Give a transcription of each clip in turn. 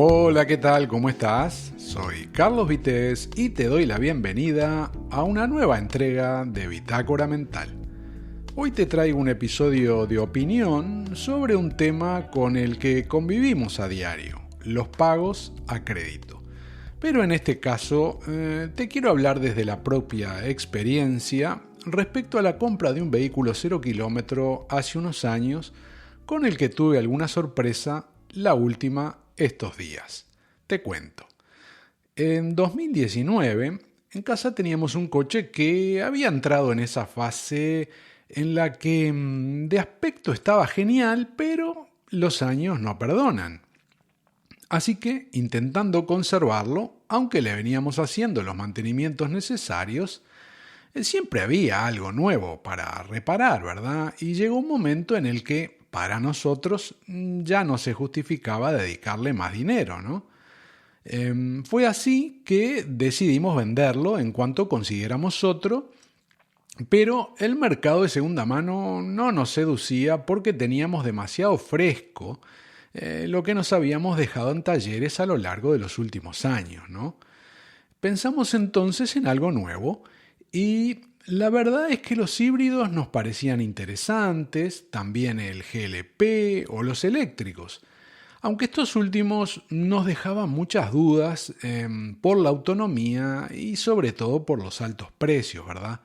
Hola, ¿qué tal? ¿Cómo estás? Soy Carlos Vitéz y te doy la bienvenida a una nueva entrega de Bitácora Mental. Hoy te traigo un episodio de opinión sobre un tema con el que convivimos a diario, los pagos a crédito. Pero en este caso te quiero hablar desde la propia experiencia respecto a la compra de un vehículo 0 kilómetro hace unos años con el que tuve alguna sorpresa, la última estos días. Te cuento. En 2019, en casa teníamos un coche que había entrado en esa fase en la que de aspecto estaba genial, pero los años no perdonan. Así que, intentando conservarlo, aunque le veníamos haciendo los mantenimientos necesarios, siempre había algo nuevo para reparar, ¿verdad? Y llegó un momento en el que, para nosotros, ya no se justificaba dedicarle más dinero, ¿no? Fue así que decidimos venderlo en cuanto consiguiéramos otro, pero el mercado de segunda mano no nos seducía porque teníamos demasiado fresco lo que nos habíamos dejado en talleres a lo largo de los últimos años, ¿no? Pensamos entonces en algo nuevo y la verdad es que los híbridos nos parecían interesantes, también el GLP o los eléctricos, aunque estos últimos nos dejaban muchas dudas por la autonomía y sobre todo por los altos precios, ¿verdad?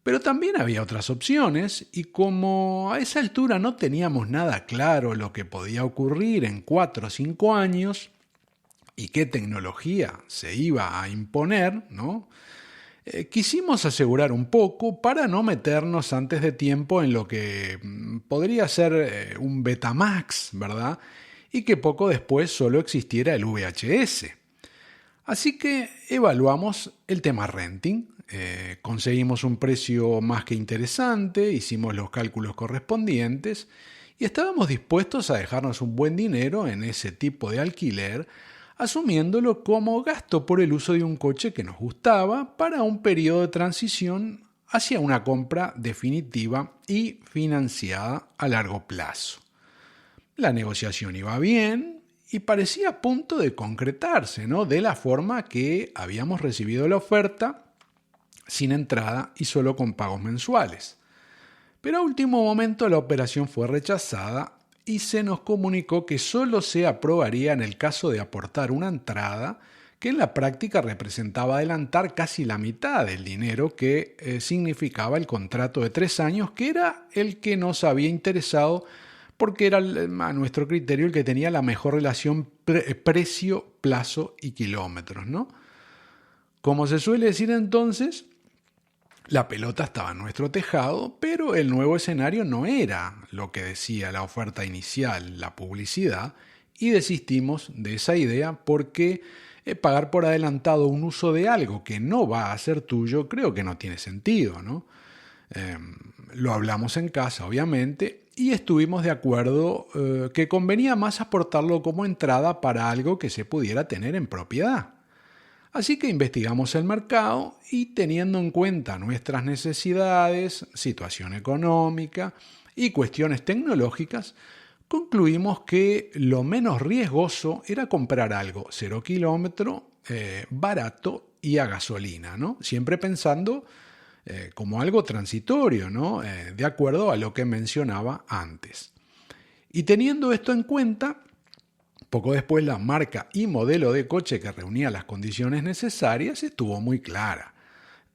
Pero también había otras opciones y como a esa altura no teníamos nada claro lo que podía ocurrir en 4 o 5 años y qué tecnología se iba a imponer, ¿no? Quisimos asegurar un poco para no meternos antes de tiempo en lo que podría ser un Betamax, ¿verdad? Y que poco después solo existiera el VHS. Así que evaluamos el tema renting, conseguimos un precio más que interesante, hicimos los cálculos correspondientes y estábamos dispuestos a dejarnos un buen dinero en ese tipo de alquiler, asumiéndolo como gasto por el uso de un coche que nos gustaba para un periodo de transición hacia una compra definitiva y financiada a largo plazo. La negociación iba bien y parecía a punto de concretarse, ¿no? De la forma que habíamos recibido la oferta, sin entrada y solo con pagos mensuales. Pero a último momento la operación fue rechazada y se nos comunicó que solo se aprobaría en el caso de aportar una entrada que en la práctica representaba adelantar casi la mitad del dinero que significaba el contrato de 3 años, que era el que nos había interesado porque era a nuestro criterio el que tenía la mejor relación precio, plazo y kilómetros, ¿no? Como se suele decir entonces, la pelota estaba en nuestro tejado, pero el nuevo escenario no era lo que decía la oferta inicial, la publicidad, y desistimos de esa idea porque pagar por adelantado un uso de algo que no va a ser tuyo creo que no tiene sentido, ¿no? Lo hablamos en casa, obviamente, y estuvimos de acuerdo que convenía más aportarlo como entrada para algo que se pudiera tener en propiedad. Así que investigamos el mercado y teniendo en cuenta nuestras necesidades, situación económica y cuestiones tecnológicas, concluimos que lo menos riesgoso era comprar algo 0 kilómetro, barato y a gasolina, ¿no? Siempre pensando como algo transitorio, ¿no? De acuerdo a lo que mencionaba antes. Y teniendo esto en cuenta, poco después la marca y modelo de coche que reunía las condiciones necesarias estuvo muy clara,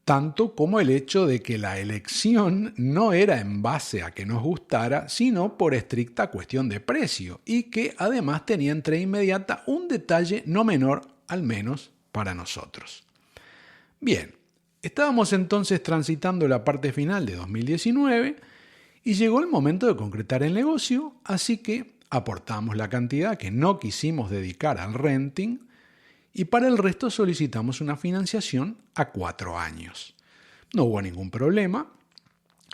tanto como el hecho de que la elección no era en base a que nos gustara, sino por estricta cuestión de precio, y que además tenía entrega inmediata un detalle no menor, al menos para nosotros. Bien, estábamos entonces transitando la parte final de 2019 y llegó el momento de concretar el negocio, así que aportamos la cantidad que no quisimos dedicar al renting y para el resto solicitamos una financiación a 4 años. No hubo ningún problema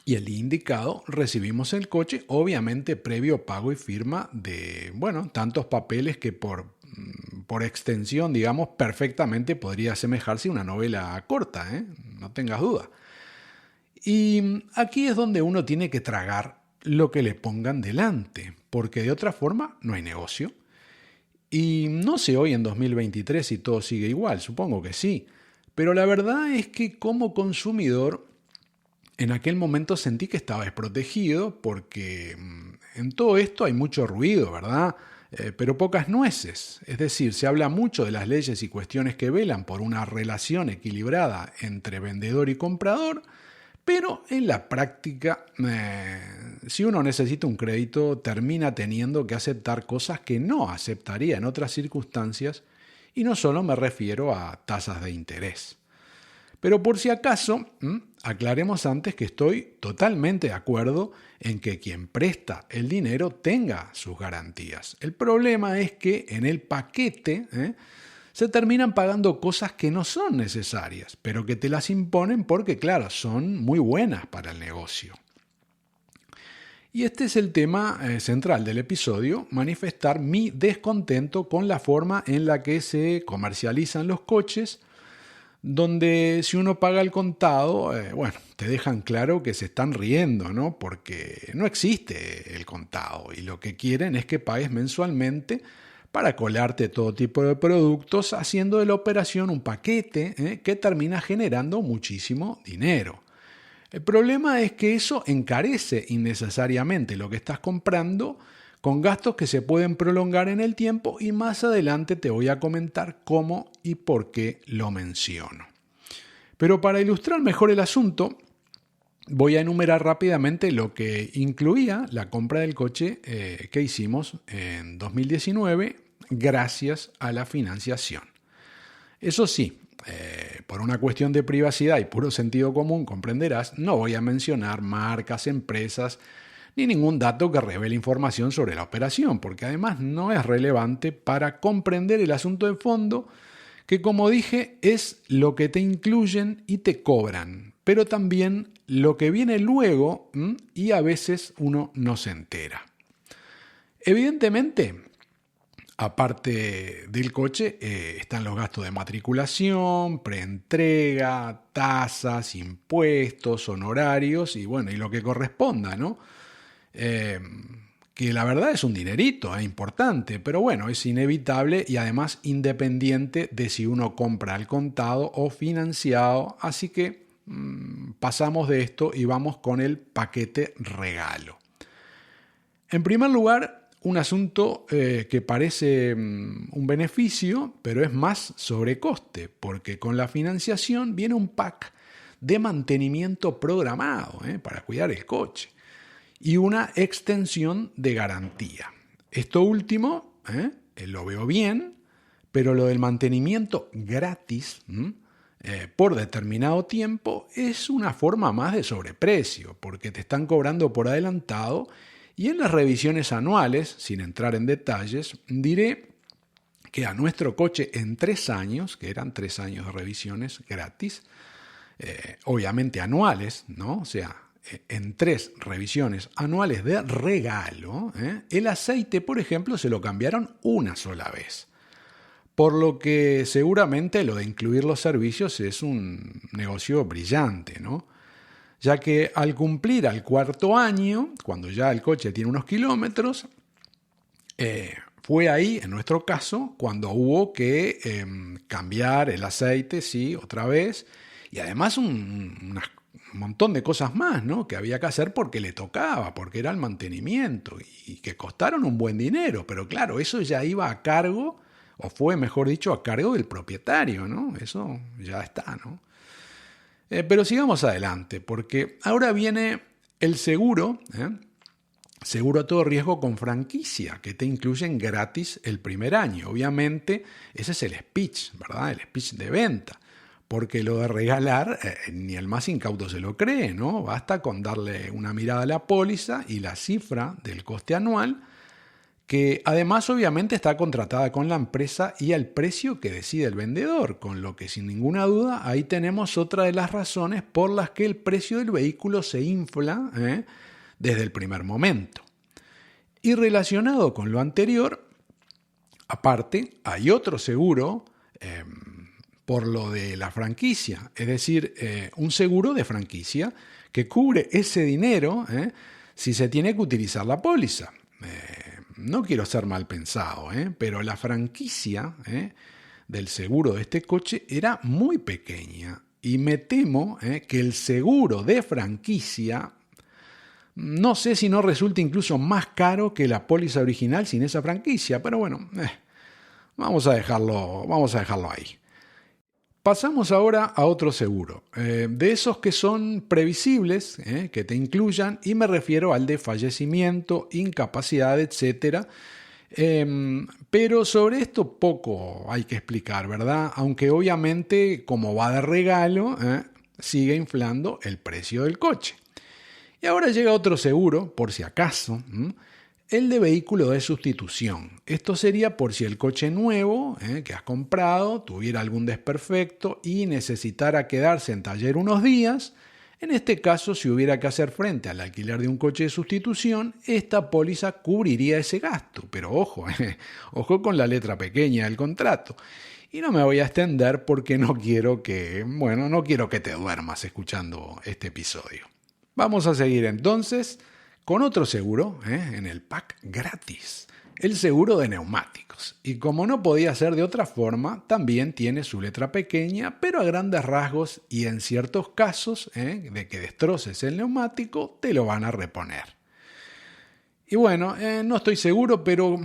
y el día indicado recibimos el coche, obviamente previo pago y firma de, tantos papeles que por extensión, digamos, perfectamente podría asemejarse a una novela corta, no tengas duda. Y aquí es donde uno tiene que tragar lo que le pongan delante, porque de otra forma no hay negocio. Y no sé hoy en 2023 si todo sigue igual, supongo que sí. Pero la verdad es que como consumidor, en aquel momento sentí que estaba desprotegido porque en todo esto hay mucho ruido, ¿verdad? Pero pocas nueces. Es decir, se habla mucho de las leyes y cuestiones que velan por una relación equilibrada entre vendedor y comprador, pero en la práctica, si uno necesita un crédito, termina teniendo que aceptar cosas que no aceptaría en otras circunstancias, y no solo me refiero a tasas de interés. Pero por si acaso, aclaremos antes que estoy totalmente de acuerdo en que quien presta el dinero tenga sus garantías. El problema es que en el paquete se terminan pagando cosas que no son necesarias, pero que te las imponen porque, claro, son muy buenas para el negocio. Y este es el tema central del episodio, manifestar mi descontento con la forma en la que se comercializan los coches, donde si uno paga el contado, te dejan claro que se están riendo, ¿no? Porque no existe el contado y lo que quieren es que pagues mensualmente para colarte todo tipo de productos, haciendo de la operación un paquete que termina generando muchísimo dinero. El problema es que eso encarece innecesariamente lo que estás comprando con gastos que se pueden prolongar en el tiempo y más adelante te voy a comentar cómo y por qué lo menciono. Pero para ilustrar mejor el asunto, voy a enumerar rápidamente lo que incluía la compra del coche que hicimos en 2019 gracias a la financiación. Eso sí, por una cuestión de privacidad y puro sentido común, comprenderás, no voy a mencionar marcas, empresas, ni ningún dato que revele información sobre la operación, porque además no es relevante para comprender el asunto de fondo, que como dije es lo que te incluyen y te cobran, pero también lo que viene luego y a veces uno no se entera. Evidentemente, aparte del coche, están los gastos de matriculación, preentrega, tasas, impuestos, honorarios y lo que corresponda, ¿no? Que la verdad es un dinerito, es importante, pero es inevitable y además independiente de si uno compra al contado o financiado, así que pasamos de esto y vamos con el paquete regalo. En primer lugar, un asunto que parece un beneficio, pero es más sobrecoste, porque con la financiación viene un pack de mantenimiento programado para cuidar el coche y una extensión de garantía. Esto último lo veo bien, pero lo del mantenimiento gratis por determinado tiempo es una forma más de sobreprecio, porque te están cobrando por adelantado y en las revisiones anuales, sin entrar en detalles, diré que a nuestro coche en 3 años, que eran 3 años de revisiones gratis, obviamente anuales, ¿no? O sea, en 3 revisiones anuales de regalo, el aceite, por ejemplo, se lo cambiaron una sola vez. Por lo que seguramente lo de incluir los servicios es un negocio brillante, ¿no? Ya que al cumplir al 4.º año, cuando ya el coche tiene unos kilómetros, fue ahí, en nuestro caso, cuando hubo que cambiar el aceite, sí, otra vez, y además un montón de cosas más, ¿no? Que había que hacer porque le tocaba, porque era el mantenimiento, y que costaron un buen dinero, pero claro, eso ya iba a cargo, o fue, mejor dicho, a cargo del propietario, ¿no? Eso ya está, ¿no? Pero sigamos adelante, porque ahora viene el seguro, seguro a todo riesgo con franquicia, que te incluyen gratis el primer año. Obviamente, ese es el speech, ¿verdad? El speech de venta, porque lo de regalar, ni el más incauto se lo cree, ¿no? Basta con darle una mirada a la póliza y la cifra del coste anual, que además obviamente está contratada con la empresa y al precio que decide el vendedor, con lo que sin ninguna duda ahí tenemos otra de las razones por las que el precio del vehículo se infla desde el primer momento. Y relacionado con lo anterior, aparte hay otro seguro por lo de la franquicia, es decir, un seguro de franquicia que cubre ese dinero si se tiene que utilizar la póliza. no quiero ser mal pensado, pero la franquicia del seguro de este coche era muy pequeña y me temo que el seguro de franquicia, no sé si no resulta incluso más caro que la póliza original sin esa franquicia, pero bueno, vamos a dejarlo ahí. Pasamos ahora a otro seguro, de esos que son previsibles, que te incluyan, y me refiero al de fallecimiento, incapacidad, etcétera. Pero sobre esto poco hay que explicar, ¿verdad? Aunque obviamente, como va de regalo, sigue inflando el precio del coche. Y ahora llega otro seguro, por si acaso, el de vehículo de sustitución. Esto sería por si el coche nuevo que has comprado tuviera algún desperfecto y necesitara quedarse en taller unos días. En este caso, si hubiera que hacer frente al alquiler de un coche de sustitución, esta póliza cubriría ese gasto. Pero ojo, ojo con la letra pequeña del contrato. Y no me voy a extender porque no quiero que te duermas escuchando este episodio. Vamos a seguir entonces con otro seguro en el pack gratis, el seguro de neumáticos. Y como no podía ser de otra forma, también tiene su letra pequeña, pero a grandes rasgos y en ciertos casos de que destroces el neumático, te lo van a reponer. Y bueno, no estoy seguro, pero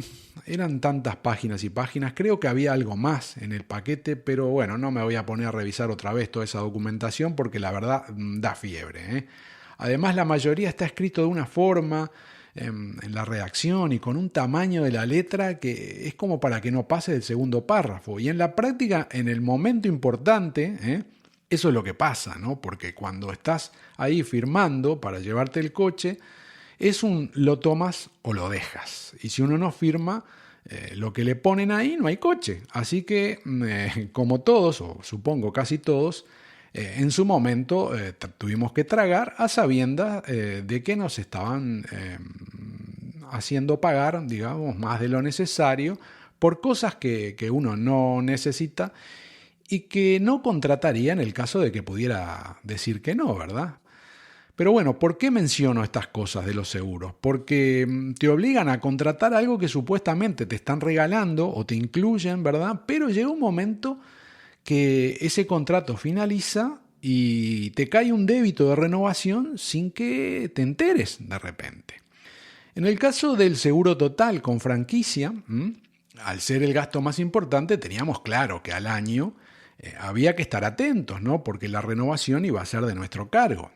eran tantas páginas y páginas, creo que había algo más en el paquete, pero bueno, no me voy a poner a revisar otra vez toda esa documentación porque la verdad da fiebre. Además, la mayoría está escrito de una forma en la redacción y con un tamaño de la letra que es como para que no pase del segundo párrafo. Y en la práctica, en el momento importante, eso es lo que pasa, ¿no? Porque cuando estás ahí firmando para llevarte el coche, lo tomas o lo dejas. Y si uno no firma, lo que le ponen ahí no hay coche. Así que, como todos, o supongo casi todos, en su momento tuvimos que tragar a sabiendas de que nos estaban haciendo pagar, digamos, más de lo necesario por cosas que uno no necesita y que no contrataría en el caso de que pudiera decir que no, ¿verdad? Pero bueno, ¿por qué menciono estas cosas de los seguros? Porque te obligan a contratar algo que supuestamente te están regalando o te incluyen, ¿verdad? Pero llega un momento que ese contrato finaliza y te cae un débito de renovación sin que te enteres de repente. En el caso del seguro total con franquicia, al ser el gasto más importante, teníamos claro que al año había que estar atentos, ¿no? Porque la renovación iba a ser de nuestro cargo.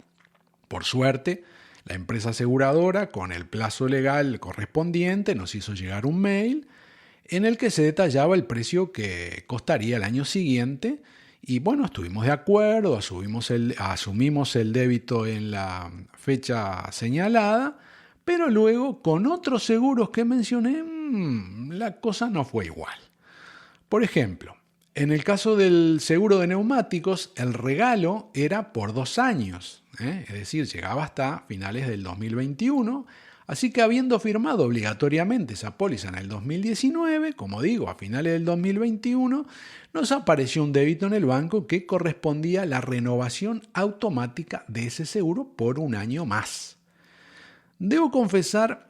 Por suerte, la empresa aseguradora, con el plazo legal correspondiente, nos hizo llegar un mail en el que se detallaba el precio que costaría el año siguiente y bueno, estuvimos de acuerdo, asumimos el débito en la fecha señalada, pero luego con otros seguros que mencioné, la cosa no fue igual. Por ejemplo, en el caso del seguro de neumáticos, el regalo era por 2 años, es decir, llegaba hasta finales del 2021. Así que habiendo firmado obligatoriamente esa póliza en el 2019, como digo, a finales del 2021, nos apareció un débito en el banco que correspondía a la renovación automática de ese seguro por 1 año más. Debo confesar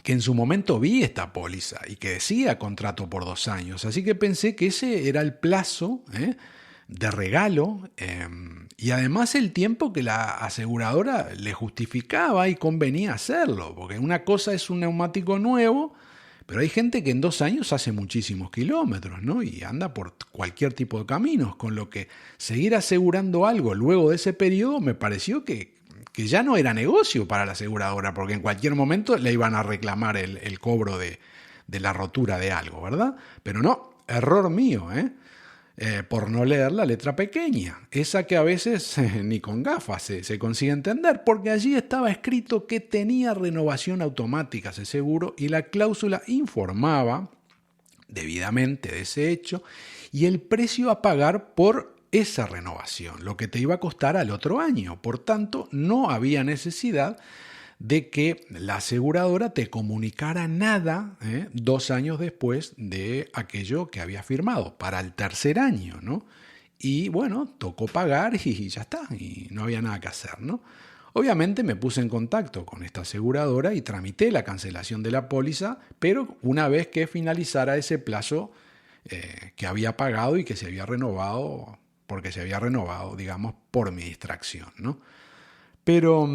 que en su momento vi esta póliza y que decía contrato por 2 años, así que pensé que ese era el plazo de regalo y además el tiempo que la aseguradora le justificaba y convenía hacerlo, porque una cosa es un neumático nuevo, pero hay gente que en 2 años hace muchísimos kilómetros, ¿no? Y anda por cualquier tipo de caminos, con lo que seguir asegurando algo luego de ese periodo me pareció que ya no era negocio para la aseguradora, porque en cualquier momento le iban a reclamar el cobro de la rotura de algo, ¿verdad? Pero no, error mío, por no leer la letra pequeña, esa que a veces ni con gafas se consigue entender, porque allí estaba escrito que tenía renovación automática ese seguro y la cláusula informaba debidamente de ese hecho y el precio a pagar por esa renovación, lo que te iba a costar al otro año. Por tanto, no había necesidad de que la aseguradora te comunicara nada 2 años después de aquello que había firmado, para el tercer año, ¿no? Y bueno, tocó pagar y ya está, y no había nada que hacer, ¿no? Obviamente me puse en contacto con esta aseguradora y tramité la cancelación de la póliza, pero una vez que finalizara ese plazo que había pagado y que se había renovado, porque se había renovado, digamos, por mi distracción, ¿no? Pero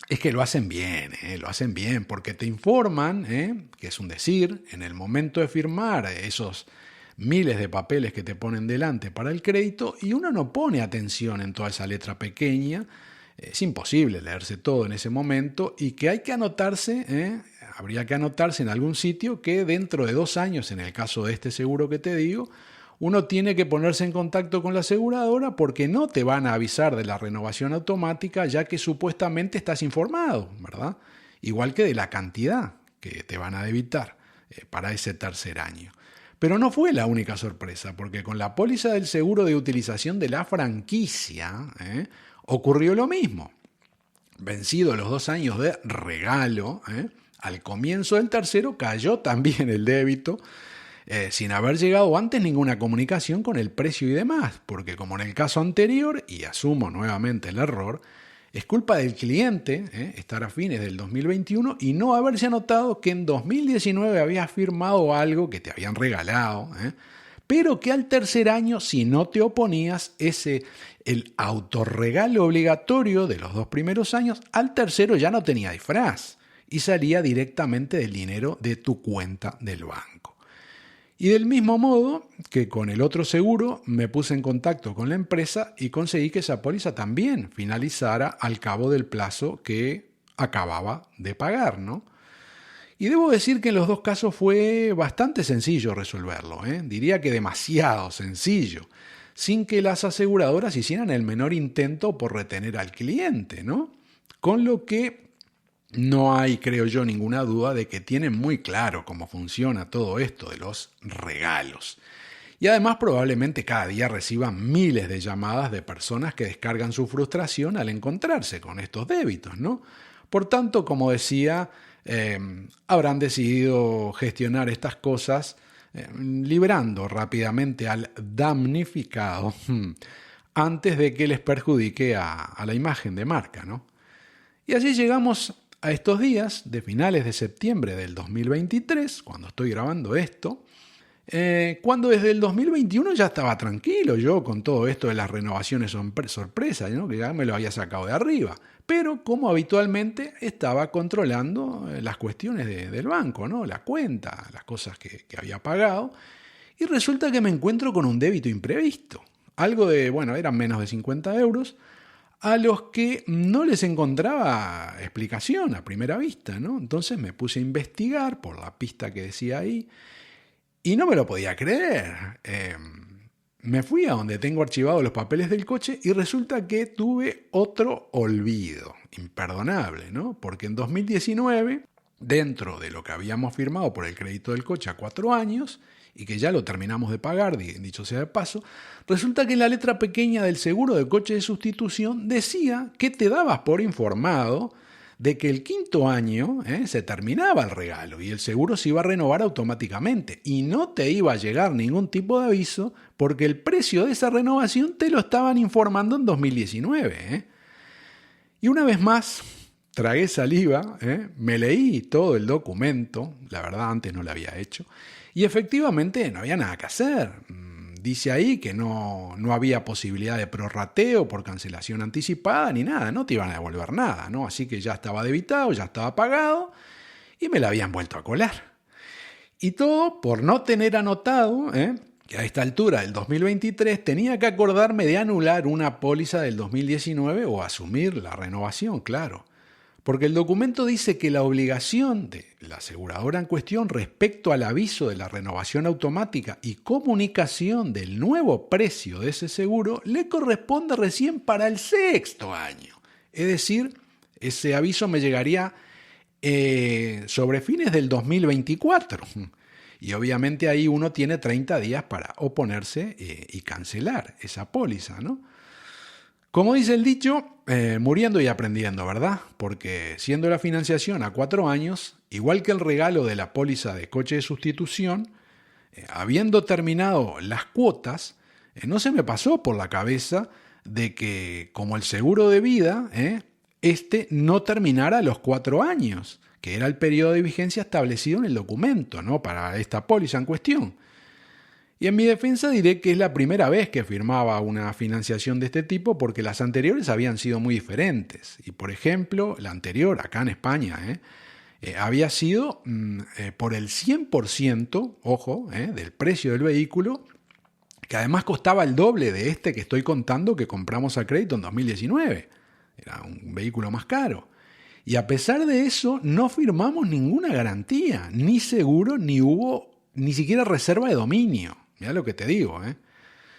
es que lo hacen bien, porque te informan, que es un decir, en el momento de firmar esos miles de papeles que te ponen delante para el crédito y uno no pone atención en toda esa letra pequeña. Es imposible leerse todo en ese momento y que hay que anotarse, habría que anotarse en algún sitio que dentro de 2 años, en el caso de este seguro que te digo, uno tiene que ponerse en contacto con la aseguradora porque no te van a avisar de la renovación automática ya que supuestamente estás informado, ¿verdad? Igual que de la cantidad que te van a debitar para ese tercer año. Pero no fue la única sorpresa, porque con la póliza del seguro de utilización de la franquicia ocurrió lo mismo. Vencidos los 2 años de regalo, al comienzo del tercero cayó también el débito, sin haber llegado antes ninguna comunicación con el precio y demás, porque como en el caso anterior, y asumo nuevamente el error, es culpa del cliente estar a fines del 2021 y no haberse anotado que en 2019 habías firmado algo que te habían regalado, pero que al tercer año, si no te oponías, el autorregalo obligatorio de los 2 primeros años, al tercero ya no tenía disfraz y salía directamente del dinero de tu cuenta del banco. Y del mismo modo que con el otro seguro me puse en contacto con la empresa y conseguí que esa póliza también finalizara al cabo del plazo que acababa de pagar, ¿no? Y debo decir que en los 2 casos fue bastante sencillo resolverlo, diría que demasiado sencillo, sin que las aseguradoras hicieran el menor intento por retener al cliente, ¿no? Con lo que no hay, creo yo, ninguna duda de que tienen muy claro cómo funciona todo esto de los regalos. Y además probablemente cada día reciban miles de llamadas de personas que descargan su frustración al encontrarse con estos débitos, ¿no? Por tanto, como decía, habrán decidido gestionar estas cosas librando rápidamente al damnificado antes de que les perjudique a la imagen de marca, ¿no? Y así llegamos a estos días de finales de septiembre del 2023, cuando estoy grabando esto, cuando desde el 2021 ya estaba tranquilo yo con todo esto de las renovaciones sorpresa, ¿no? Que ya me lo había sacado de arriba, pero como habitualmente estaba controlando las cuestiones del banco, ¿no? La cuenta, las cosas que había pagado, y resulta que me encuentro con un débito imprevisto, algo de, bueno, eran menos de 50 euros, a los que no les encontraba explicación a primera vista, ¿no? Entonces me puse a investigar por la pista que decía ahí y no me lo podía creer. Me fui a donde tengo archivados los papeles del coche y resulta que tuve otro olvido imperdonable, ¿no? Porque en 2019, dentro de lo que habíamos firmado por el crédito del coche a 4 años, y que ya lo terminamos de pagar, dicho sea de paso, resulta que en la letra pequeña del seguro de coche de sustitución decía que te dabas por informado de que el 5.º año se terminaba el regalo y el seguro se iba a renovar automáticamente y no te iba a llegar ningún tipo de aviso porque el precio de esa renovación te lo estaban informando en 2019. Y una vez más, tragué saliva, me leí todo el documento, la verdad antes no lo había hecho, y efectivamente no había nada que hacer. Dice ahí que no había posibilidad de prorrateo por cancelación anticipada ni nada, no te iban a devolver nada, ¿no? Así que ya estaba debitado, ya estaba pagado y me la habían vuelto a colar. Y todo por no tener anotado, que a esta altura del 2023 tenía que acordarme de anular una póliza del 2019 o asumir la renovación, claro. Porque el documento dice que la obligación de la aseguradora en cuestión respecto al aviso de la renovación automática y comunicación del nuevo precio de ese seguro le corresponde recién para el 6.º año. Es decir, ese aviso me llegaría sobre fines del 2024. Y obviamente ahí uno tiene 30 días para oponerse y cancelar esa póliza, ¿no? Como dice el dicho, muriendo y aprendiendo, ¿verdad? Porque siendo la financiación a 4 años, igual que el regalo de la póliza de coche de sustitución, habiendo terminado las cuotas, no se me pasó por la cabeza de que como el seguro de vida este no terminara a los 4 años, que era el periodo de vigencia establecido en el documento, ¿no?, para esta póliza en cuestión. Y en mi defensa diré que es la primera vez que firmaba una financiación de este tipo porque las anteriores habían sido muy diferentes. Y por ejemplo, la anterior, acá en España, había sido por el 100%, ojo, del precio del vehículo, que además costaba el doble de este que estoy contando que compramos a crédito en 2019. Era un vehículo más caro. Y a pesar de eso, no firmamos ninguna garantía, ni seguro, ni hubo ni siquiera reserva de dominio. Mirá lo que te digo,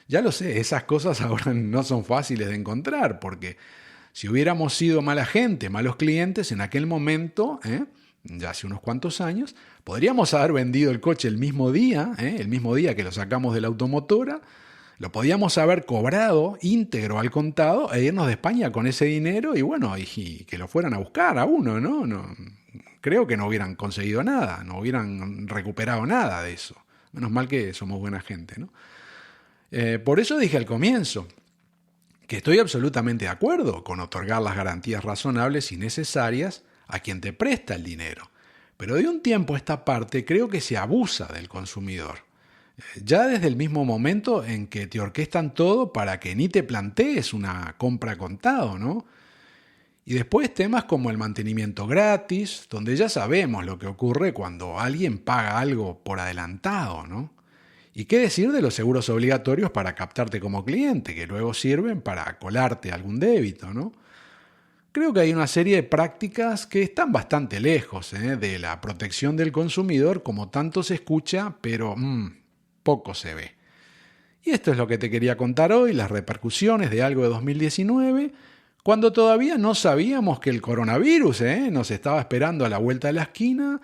Ya lo sé, esas cosas ahora no son fáciles de encontrar, porque si hubiéramos sido mala gente, malos clientes, en aquel momento, ya hace unos cuantos años, podríamos haber vendido el coche el mismo día que lo sacamos de la automotora, lo podíamos haber cobrado íntegro al contado e irnos de España con ese dinero y bueno, y que lo fueran a buscar a uno, ¿no? Creo que no hubieran conseguido nada, no hubieran recuperado nada de eso. Menos mal que somos buena gente, ¿no? Por eso dije al comienzo que estoy absolutamente de acuerdo con otorgar las garantías razonables y necesarias a quien te presta el dinero. Pero de un tiempo a esta parte creo que se abusa del consumidor. Ya desde el mismo momento en que te orquestan todo para que ni te plantees una compra a contado, ¿no? Y después temas como el mantenimiento gratis, donde ya sabemos lo que ocurre cuando alguien paga algo por adelantado, ¿no? Y qué decir de los seguros obligatorios para captarte como cliente, que luego sirven para colarte algún débito, ¿no? Creo que hay una serie de prácticas que están bastante lejos de la protección del consumidor, como tanto se escucha, pero poco se ve. Y esto es lo que te quería contar hoy, las repercusiones de algo de 2019, cuando todavía no sabíamos que el coronavirus nos estaba esperando a la vuelta de la esquina,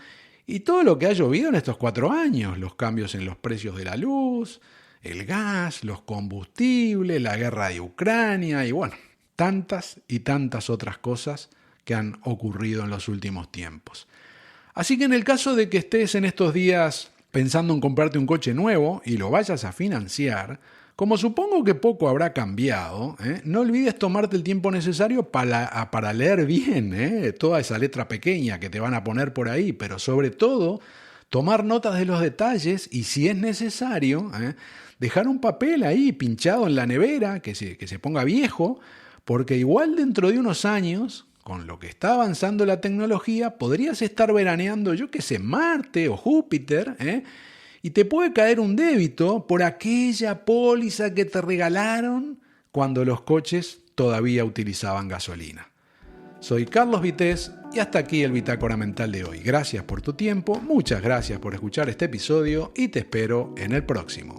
y todo lo que ha llovido en estos 4 años, los cambios en los precios de la luz, el gas, los combustibles, la guerra de Ucrania y bueno, tantas y tantas otras cosas que han ocurrido en los últimos tiempos. Así que en el caso de que estés en estos días pensando en comprarte un coche nuevo y lo vayas a financiar, como supongo que poco habrá cambiado, no olvides tomarte el tiempo necesario para leer bien toda esa letra pequeña que te van a poner por ahí, pero sobre todo tomar notas de los detalles y si es necesario, dejar un papel ahí pinchado en la nevera que se ponga viejo, porque igual dentro de unos años, con lo que está avanzando la tecnología, podrías estar veraneando, yo qué sé, Marte o Júpiter, y te puede caer un débito por aquella póliza que te regalaron cuando los coches todavía utilizaban gasolina. Soy Carlos Vitéz y hasta aquí el Bitácora Mental de hoy. Gracias por tu tiempo, muchas gracias por escuchar este episodio y te espero en el próximo.